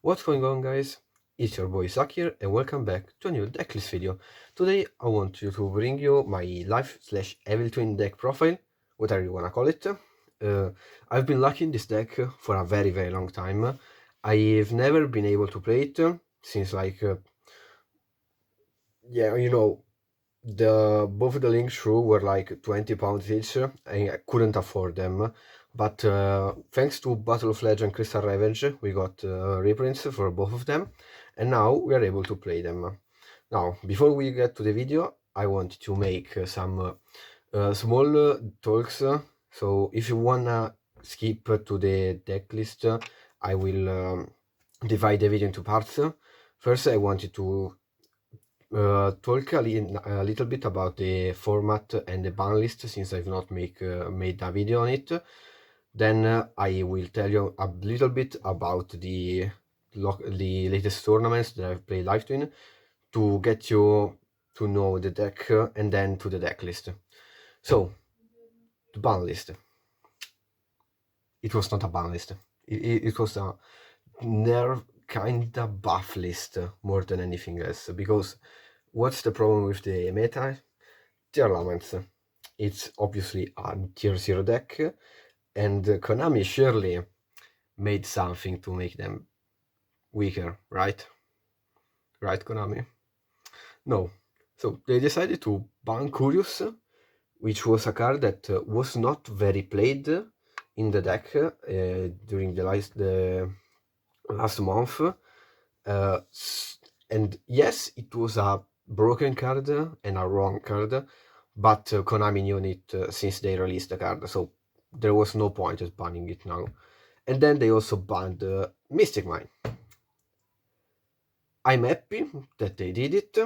What's going on, guys? It's your boy Zach here and welcome back to a new decklist video. Today I want to bring you my life/evil twin deck profile, whatever you wanna call it. I've been liking this deck for a very long time. I've never been able to play it since both the links through were like £20 each and I couldn't afford them. But thanks to Battle of Legend and Crystal Revenge, we got reprints for both of them, and now we are able to play them. Now, before we get to the video, I want to make some small talks. So if you wanna skip to the deck list, I will divide the video into parts. First, I wanted to talk a little bit about the format and the ban list, since I've not made a video on it. Then I will tell you a little bit about the latest tournaments that I've played live twin to get you to know the deck, and then to the deck list. So, the ban list. It was not a ban list. It was a nerf kinda buff list more than anything else, because what's the problem with the meta? Tier elements. It's obviously a tier 0 deck, and Konami surely made something to make them weaker, right? Right, Konami? No. So they decided to ban Curious, which was a card that was not very played in the deck during the last month. And yes, it was a broken card and a wrong card, but Konami knew it since they released the card, so there was no point at banning it now. And then they also banned Mystic Mine. I'm happy that they did it,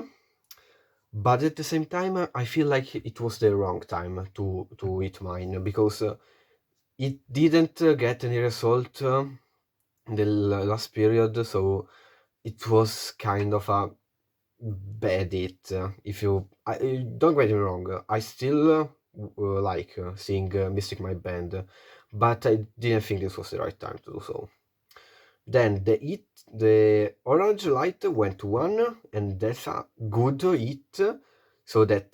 but at the same time I feel like it was the wrong time to hit mine, because it didn't get any result in the last period, so it was kind of a bad hit. If you don't get me wrong, I still like seeing Mystic Mine banned, but I didn't think this was the right time to do so. Then the orange light went to 1, and that's a good hit, so that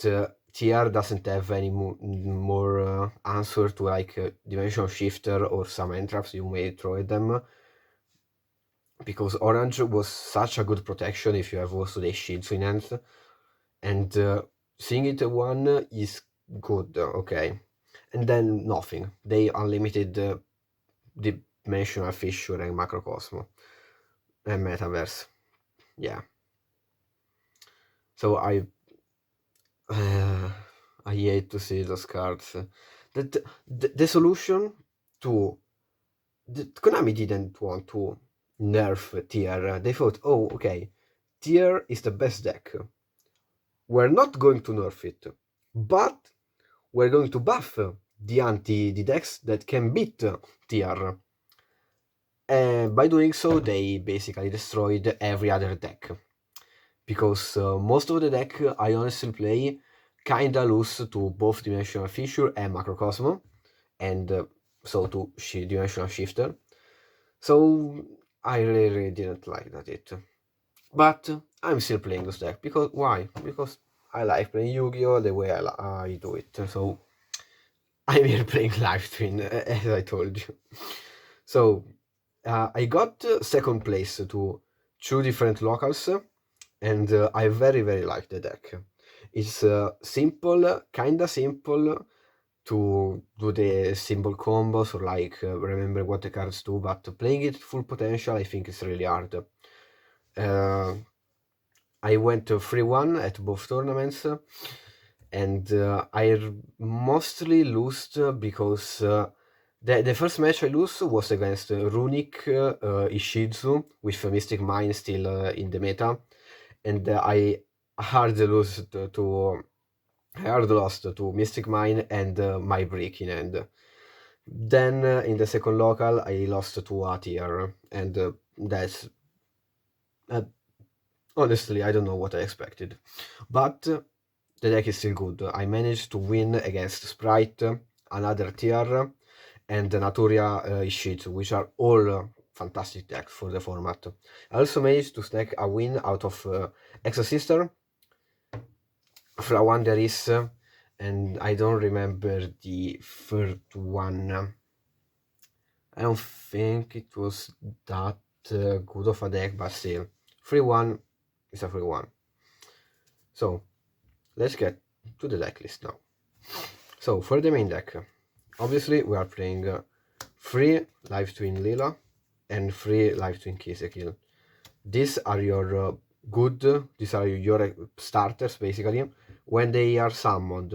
TR doesn't have any more answer to like Dimensional Shifter or some entraps you may throw at them, because orange was such a good protection if you have also the shields in hand, and seeing it at 1 is good, okay. And then nothing. They unlimited the Dimensional Fissure and Macrocosmo and Metaverse. Yeah. So I hate to see those cards. The solution to Konami didn't want to nerf Tier. They thought, oh, okay, Tier is the best deck. We're not going to nerf it, but we're going to buff the decks that can beat Tier. And by doing so, they basically destroyed every other deck. Because most of the deck I honestly play kinda lose to both Dimensional Fissure and Macrocosmo, and so to Dimensional Shifter. So I really didn't like that hit. But I'm still playing this deck, because why? Because I like playing Yu-Gi-Oh! The way I do it. So I'm here playing Live Twin, as I told you. So I got second place to 2 different locals, and I very like the deck. It's simple, kinda simple to do the symbol combos, or like remember what the cards do, but playing it full potential I think is really hard. I went 3-1 at both tournaments, and I mostly lost because the first match I lost was against Runic Ishizu with Mystic Mine still in the meta, and I hard lost to Mystic Mine and my Brick in hand. Then in the second local I lost to a tier, and that's honestly I don't know what I expected, but the deck is still good. I managed to win against Sprite, another tier, and Naturia Ishitsu, which are all fantastic deck for the format. I also managed to snag a win out of Exosister. For one there is, and I don't remember the third one. I don't think it was that good of a deck, but still, 3-1 is a 3-1. So let's get to the deck list now. So for the main deck, obviously we are playing 3 Live Twin Lila and 3 Live Twin Kisekil. These are your these are your starters basically. When they are summoned,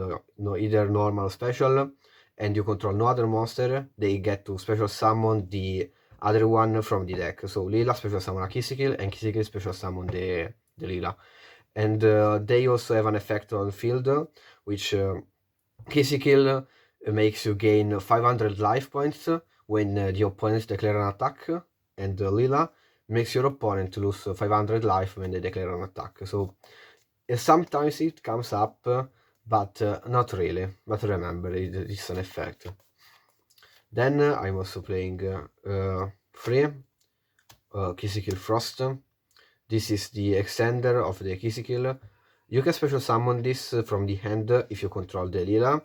either normal or special, and you control no other monster, they get to special summon the other one from the deck. So Lila special summon a Kisekil, and Kisekil special summon the Lila. And they also have an effect on field, which Kisekil makes you gain 500 life points when the opponent declare an attack, and Lila makes your opponent lose 500 life when they declare an attack. So sometimes it comes up, but not really. But remember, it's an effect. Then I'm also playing 3 Kisekil Frost. This is the extender of the Kisekil. You can special summon this from the hand if you control the Lila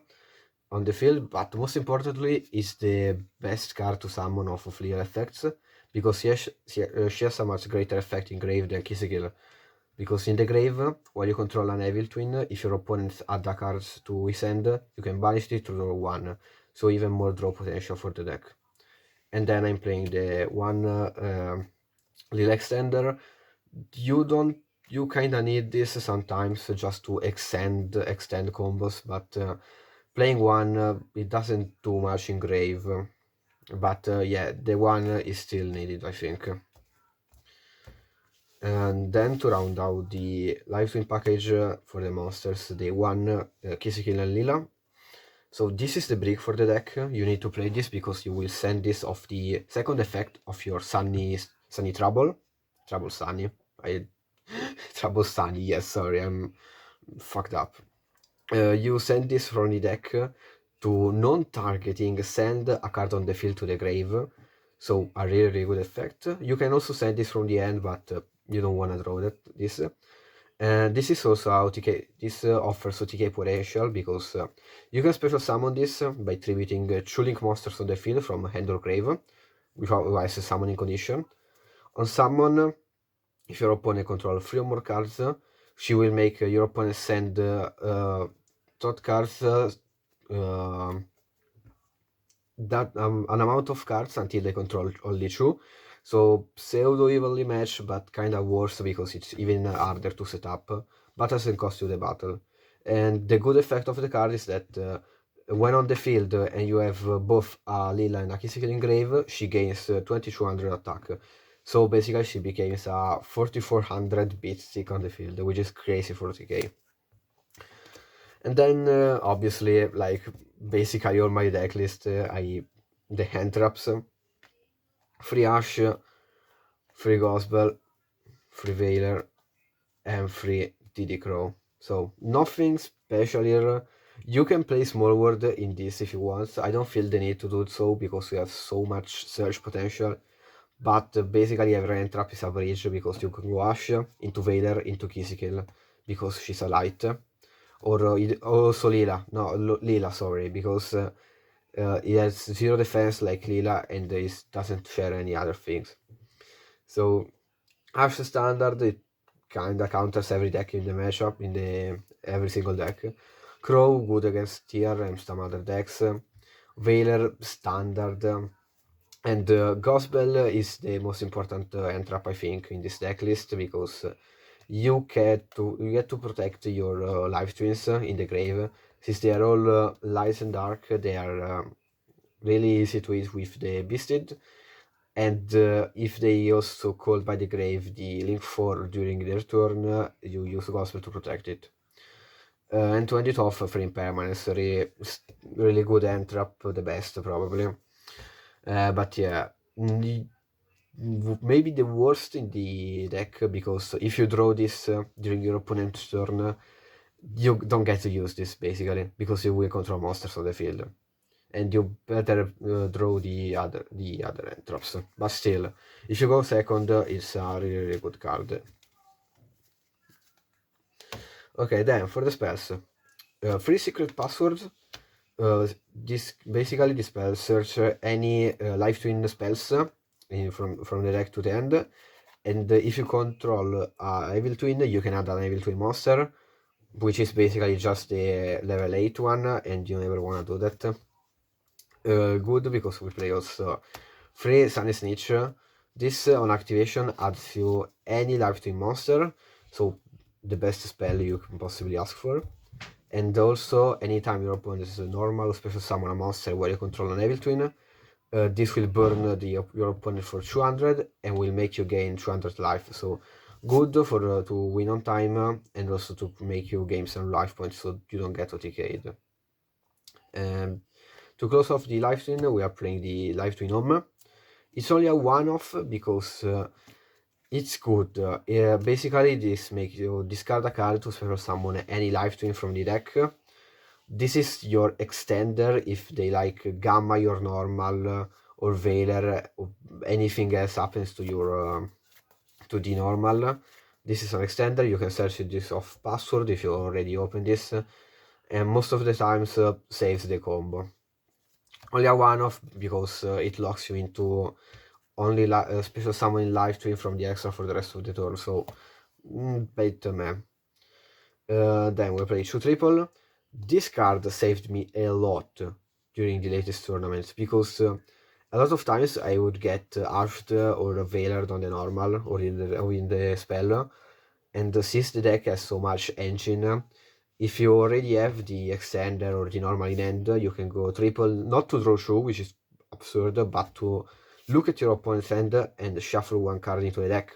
on the field, but most importantly is the best card to summon off of Lila effects, because she has a much greater effect in grave than Kisekil. Because in the grave, while you control an Evil Twin, if your opponent add a card to his hand, you can banish it to draw 1, so even more draw potential for the deck. And then I'm playing the 1 Lila extender. You kinda need this sometimes just to extend combos, but playing 1 it doesn't do much in grave, but yeah, the 1 is still needed, I think. And then to round out the Live Twin package for the monsters, the 1 Kisekil and Lila. So this is the brick for the deck. You need to play this because you will send this off the second effect of your Sunny Trouble Sunny. Trouble Sunny, yes, sorry, I'm fucked up. You send this from the deck to non-targeting, send a card on the field to the grave. So a really good effect. You can also send this from the end, but you don't want to draw this. And this is also OTK. This offers OTK potential because you can special summon this by tributing 2 link monsters on the field from hand or grave without a summoning condition. On summon, if your opponent controls 3 or more cards, she will make your opponent send thought cards that an amount of cards until they control only 2. So pseudo evenly matched, but kind of worse because it's even harder to set up, but doesn't cost you the battle. And the good effect of the card is that when on the field and you have both a Lila and a Kisekil in grave, she gains 2200 attack. So basically she becomes a 4400 beat stick on the field, which is crazy for TK. And then obviously, like basically all my deck list, the hand traps, 3 Ash, 3 Gospel, 3 Veiler, and 3 DD Crow. So nothing special here. You can play Small World in this if you want. I don't feel the need to do so because we have so much search potential. But basically every hand trap is a bridge because you can go Ash into Veiler into Kisekil because she's a light. Or also Lila, no, Lila, sorry, because he has 0 defense like Lila and he doesn't share any other things. So Ash standard, it kinda counters every deck in the matchup, every single deck. Crow, good against tier and some other decks. Veiler, standard. And Gospel is the most important hand trap, I think, in this deck list because you get to protect your live twins in the grave. Since they are all light and dark, they are really easy to hit with the Beasted. And if they also called by the grave the Link 4 during their turn, you use Gospel to protect it. And to end it off, Free Impermanence, really good hand trap, the best probably. But yeah, maybe the worst in the deck, because if you draw this during your opponent's turn, you don't get to use this basically, because you will control monsters on the field. and you better draw the other end traps. But still, if you go second, it's a really good card. Okay, then for the spells, 3 secret passwords. This basically the spell search any life twin spells from the deck to the end, and if you control a evil twin, you can add an evil twin monster, which is basically just the level 8 one, and you never want to do that. Good because we play also 3 Sunny Snitch. This on activation adds you any life twin monster, so the best spell you can possibly ask for. And also, anytime your opponent is a normal special summon a monster where you control an evil twin, this will burn your opponent for 200 and will make you gain 200 life. So good for to win on time and also to make you gain some life points so you don't get OTK'd. To close off the life twin, we are playing the life twin home. It's only a one-off because it's good. Basically, this makes you discard a card to special summon any life twin from the deck. This is your extender if they like gamma your normal or Veiler or anything else happens to your to the normal. This is an extender. You can search this off password if you already opened this, and most of the times saves the combo. Only a one-off because it locks you into only special summon life twin from the extra for the rest of the turn. So bait me. Then we play 2 triple. This card saved me a lot during the latest tournaments because a lot of times I would get Arched or Veilered on the normal or in the spell, and since the deck has so much engine, if you already have the extender or the normal in hand, you can go triple, not to draw 2, which is absurd, but to look at your opponent's hand and shuffle 1 card into the deck.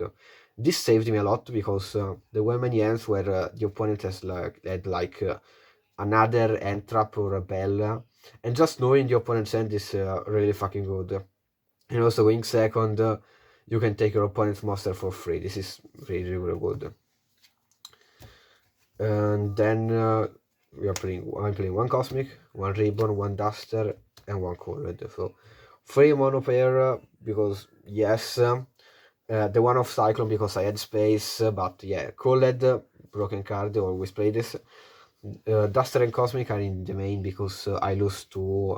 This saved me a lot because there were many hands where the opponent had another end trap or a bell, and just knowing the opponent's hand is really fucking good. And also going second, you can take your opponent's monster for free. This is really, really good. And then I'm playing 1 Cosmic, 1 Ribbon, 1 Duster, and 1 Colored. So 3 mono pair because yes, the one of Cyclone because I had space, but yeah, Colored, broken card, always play this. Duster and Cosmic are in the main because I lose to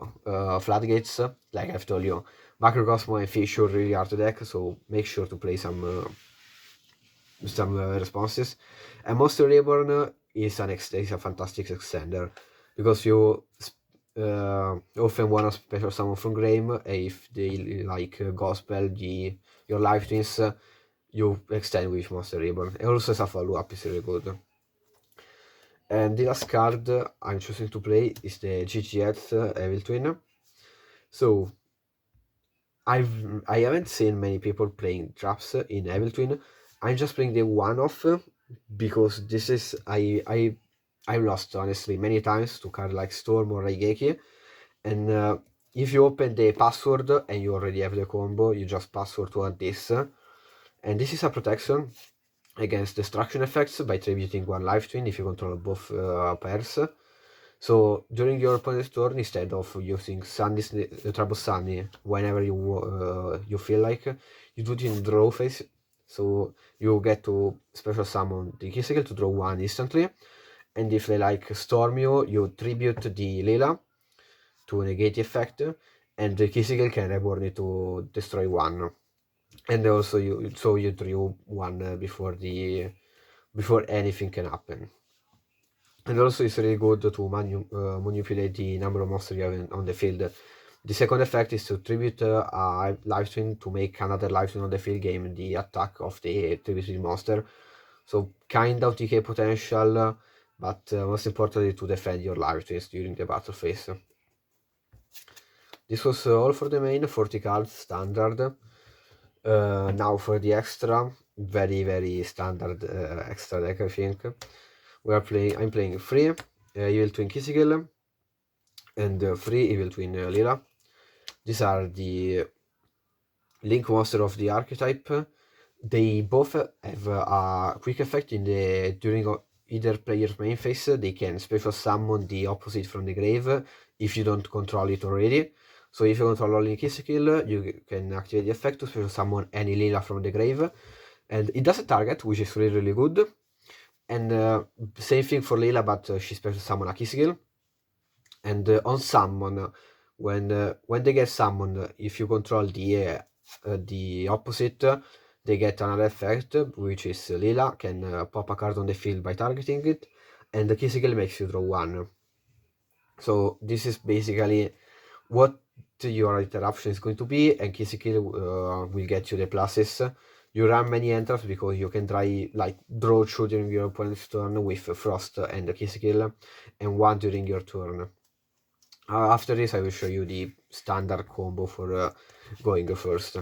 Floodgates, like I've told you. Macrocosmo and Fissure really hard to deck, so make sure to play some responses. And Monster Reborn is a fantastic extender because you often want to special summon from Grave, and if they like Gospel, your life twins, you extend with Monster Reborn. And also as a follow-up is really good. And the last card I'm choosing to play is the GGS Evil Twin. So I haven't seen many people playing traps in Evil Twin. I'm just playing the one-off because this is I lost honestly many times to card like Storm or Raigeki, and if you open the password and you already have the combo, you just password to add this, and this is a protection against destruction effects by tributing 1 life twin if you control both pairs. So during your opponent's turn, instead of using Trouble Sunny whenever you feel like, you do it in draw phase. So you get to special summon the Keysicle to draw 1 instantly, and if they like storm you, you tribute the Lila to negate the effect, and the Keysicle can reborn it to destroy 1. And also you drew 1 before anything can happen. And also it's really good to manipulate the number of monsters you have on the field. The second effect is to tribute a life twin to make another life twin on the field gain the attack of the tributed monster. So kind of decay potential, but most importantly to defend your life twins during the battle phase. This was all for the main, 40 cards standard. Now for the extra, very very standard extra deck, I think. I'm playing 3 Evil Twin Keysicle and 3 Evil Twin Lila. These are the Link monster of the Archetype. They both have a quick effect either player's main phase, they can special summon the opposite from the grave if you don't control it already. So if you control only key skill, you can activate the effect to special summon any Lila from the grave, and it does a target, which is really, really good. And same thing for Lila, but she special summon a key skill. And on summon, when they get summoned, if you control the opposite, they get another effect, which is Lila can pop a card on the field by targeting it, and the key skill makes you draw one. So this is basically what your interruption is going to be, and key skill will get you the pluses. You run many enters because you can try draw 2 during your opponent's turn with Frost and the key skill, and 1 during your turn. After this, I will show you the standard combo for going first.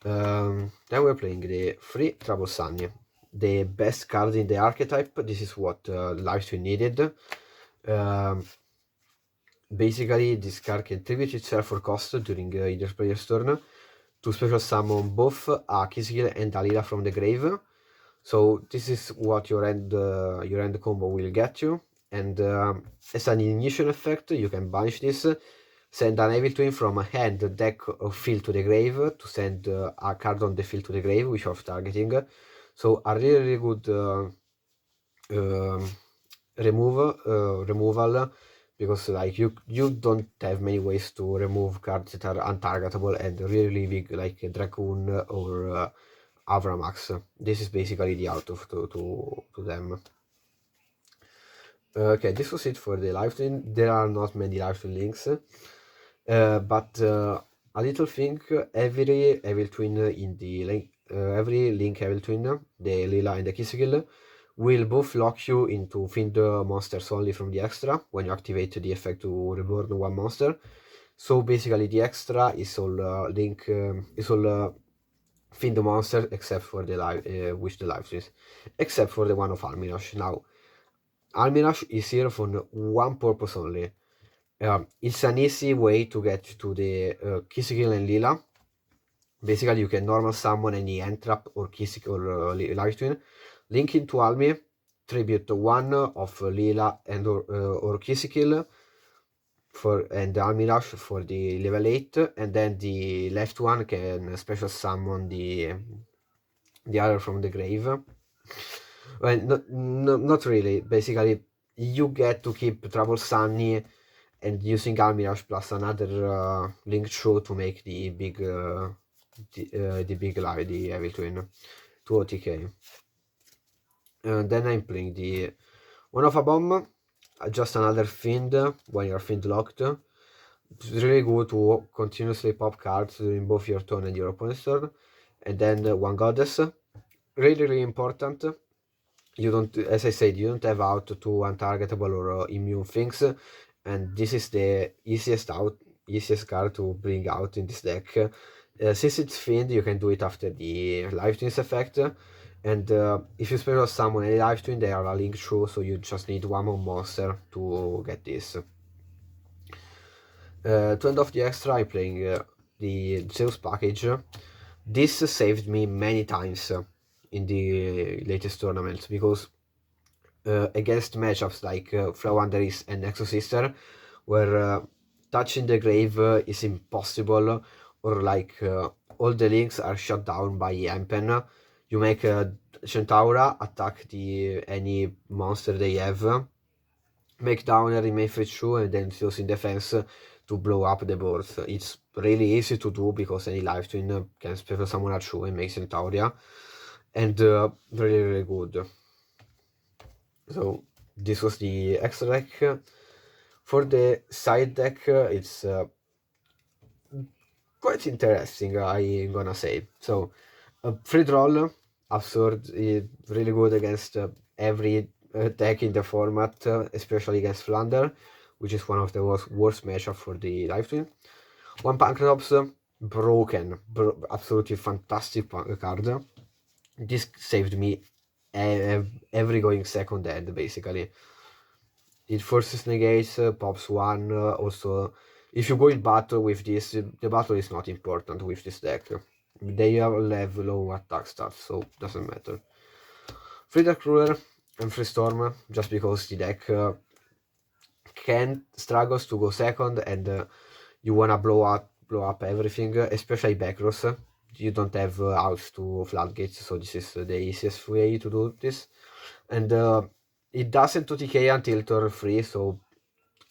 Then we're playing the 3 Trouble Sunny, the best card in the archetype. This is what Lifestream needed. Basically, this card can tribute itself for cost during either player's turn to special summon both a key skill and a Lila from the grave. So this is what your end combo will get you. And as an initial effect, you can banish this, send an Evil Twin from a hand, deck, or field to the grave to send a card on the field to the grave, which of targeting. So a really, really good removal, because like you don't have many ways to remove cards that are untargetable and really big, like Dracoon or Avramax. This is basically the out of to them. Okay, this was it for the live stream. There are not many live stream links, but a little thing: every Evil Twin in the link, every link Evil Twin, the Lila and the key skill, will both lock you into find monsters only from the extra when you activate the effect to reborn one monster. So basically, the extra is all link is all find the monster except for the live, which the live streams, except for the one of Alminash. Now, Alminash is here for one purpose only. It's an easy way to get to the key skill and Lila. Basically, you can normal summon any Entrap or key skill or live twin, link into Almi, tribute one of Lila and or key skill and Almirash for the level 8, and then the left one can special summon the other from the grave. Well, not really. Basically, you get to keep Trouble Sunny and using Almirash plus another Link Show to make the big the Evil Twin to OTK. Then I'm playing the one of a bomb, just another Fiend when you're Fiend locked. It's really good to continuously pop cards during both your turn and your opponent's turn. And then one Goddess, really, really important. You don't, as I said, you don't have out to untargetable or immune things, and this is the easiest card to bring out in this deck. Since it's Fiend, you can do it after the Life Twins effect, and if you special summon any Life Twin, they are a link through, so you just need one more monster to get this. To end off the extra, I'm playing the Zeus package. This saved me many times in the latest tournaments, because against matchups like Flowanderis and Exosister, where touching the grave is impossible, or like all the links are shut down by Empen, you make Centaura attack any monster they have, make Downer remain free true, and then Zeus in defense to blow up the board. It's really easy to do because any live twin can special summon a true and make Centauria, and really, really good. So this was the extra deck. For the side deck, it's quite interesting, I'm gonna say. So free roll, absurd, really good against every deck in the format, especially against Flander, which is one of the worst matchup for the live twin. One Pancratops, broken, absolutely fantastic card. This saved me every going second end, basically. It forces negates, pops one. Also, if you go in battle with this, the battle is not important with this deck. They all have low attack stats, so doesn't matter. Free Dark Ruler, and Freestorm, just because the deck struggles to go second, and you wanna blow up everything, especially backrows. You don't have outs to floodgates, so this is the easiest way to do this. And it doesn't 2TK until turn 3, so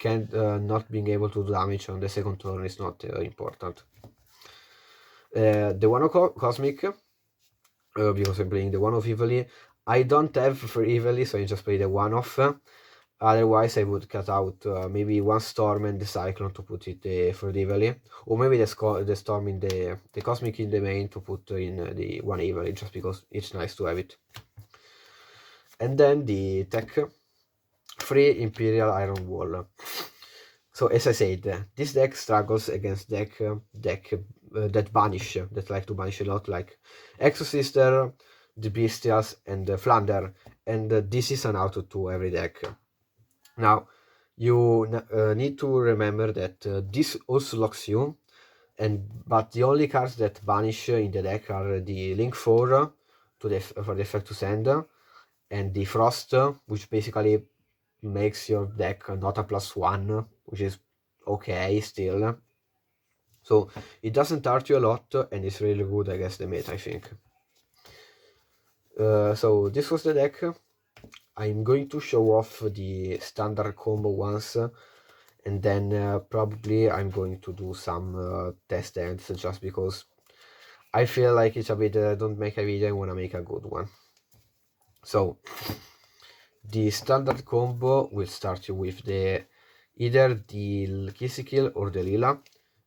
not being able to do damage on the second turn is not important. The one of Cosmic, because I'm playing the one of Evilly. I don't have for Evilly, so I just play the one off. Otherwise, I would cut out maybe one Storm and the Cyclone to put it for the Evilly, or maybe the Storm in the Cosmic in the main to put in the one Evilly, just because it's nice to have it. And then the tech 3 Imperial Iron Wall. So as I said, this deck struggles against deck that banish, that like to banish a lot, like Exosister, the Bestias, and Flander, and this is an auto to every deck. Now, you need to remember that this also locks you, but the only cards that banish in the deck are the Link 4 for the effect to send, and the Frost, which basically makes your deck not a +1, which is okay still. So it doesn't hurt you a lot, and it's really good against the meta, I think. So this was the deck. I'm going to show off the standard combo once, and then probably I'm going to do some test ends, just because I feel like it's a bit don't make a video, I wanna make a good one. So the standard combo will start you with either the Kissy Kill or the Lila.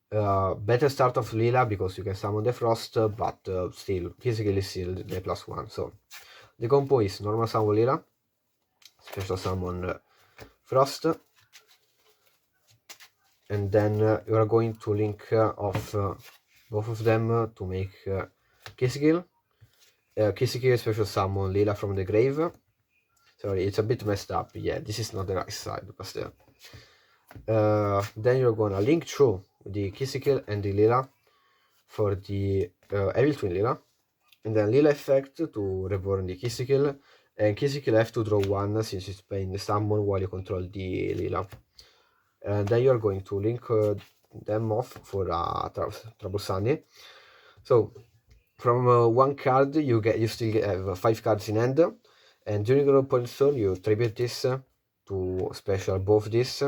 Better start of Lila because you can summon the Frost, but still, Kissy Kill is still the +1. So the combo is normal summon Lila, special summon Frost, and then you are going to link off both of them to make Kissy Kill. Kissy Kill special summon Lila from the grave. Sorry, it's a bit messed up. Yeah, this is not the right side, but still. Then you're gonna link through the Kissy Kill and the Lila for the Evil Twin Lila, and then Lila effect to reborn the Kissy Kill, and Kissy Kill have to draw 1 since it's playing the summon while you control the Lila. And then you're going to link them off for Trouble Sunny. So from one card you still have 5 cards in hand, and during your opponent's turn you tribute this to special both this.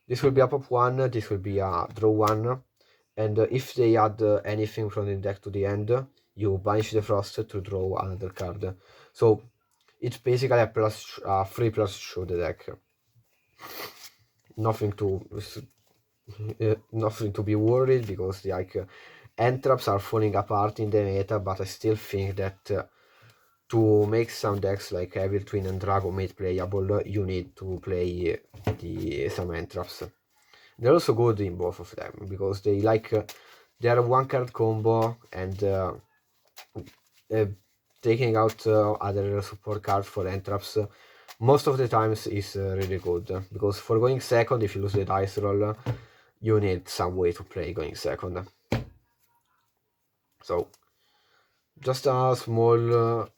This will be a pop 1, this will be a draw 1, and if they add anything from the deck to the end, you banish the Frost to draw another card. So it's basically a free plus show the deck. Nothing to be worried, because like end traps are falling apart in the meta, but I still think that to make some decks like Evil Twin and Dragon Maid playable, you need to play some end traps. They're also good in both of them, because they are one card combo, and taking out other support cards for end traps most of the times is really good, because for going second, if you lose the dice roll, you need some way to play going second. So just a small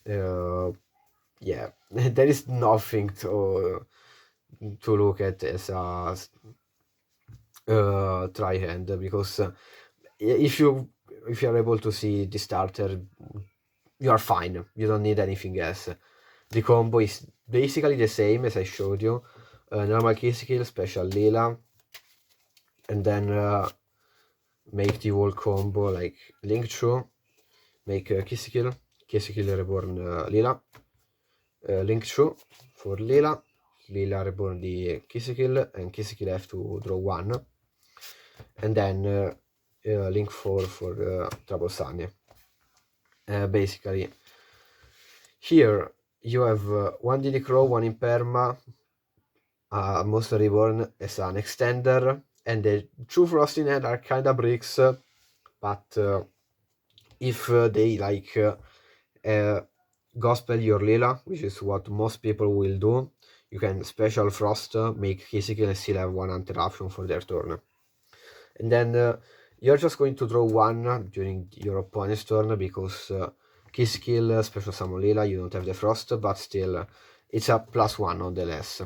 yeah, there is nothing to look at as a try hand, because if you are able to see the starter, you are fine. You don't need anything else. The combo is basically the same as I showed you. Normal Kissy Kill, special Lila, and then make the whole combo like link through, make Kissy Kill reborn Lila, link through for Lila reborn the Kissy Kill, and Kissy Kill have to draw 1, and then link 4 for Trouble Sunny. Basically, here you have 1 DD Crow, 1 Imperma, Monster Reborn as an extender, and the 2 Frost in hand are kinda bricks, but if they gospel your Lila, which is what most people will do, you can special Frost, make Kissy Kill, and still have 1 interruption for their turn. And then you're just going to draw 1 during your opponent's turn, because key skill, special summon Lila, you don't have the frost, but still it's a +1 nonetheless.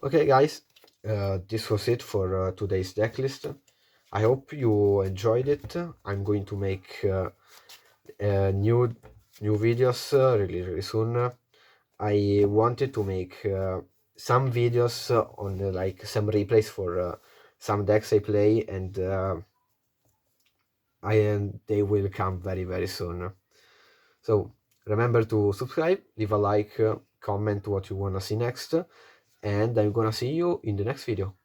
Okay guys, this was it for today's decklist. I hope you enjoyed it. I'm going to make new videos really soon. I wanted to make some videos on like some replays for some decks I play, and they will come very soon. So remember to subscribe, leave a like, comment what you wanna see next, and I'm gonna see you in the next video.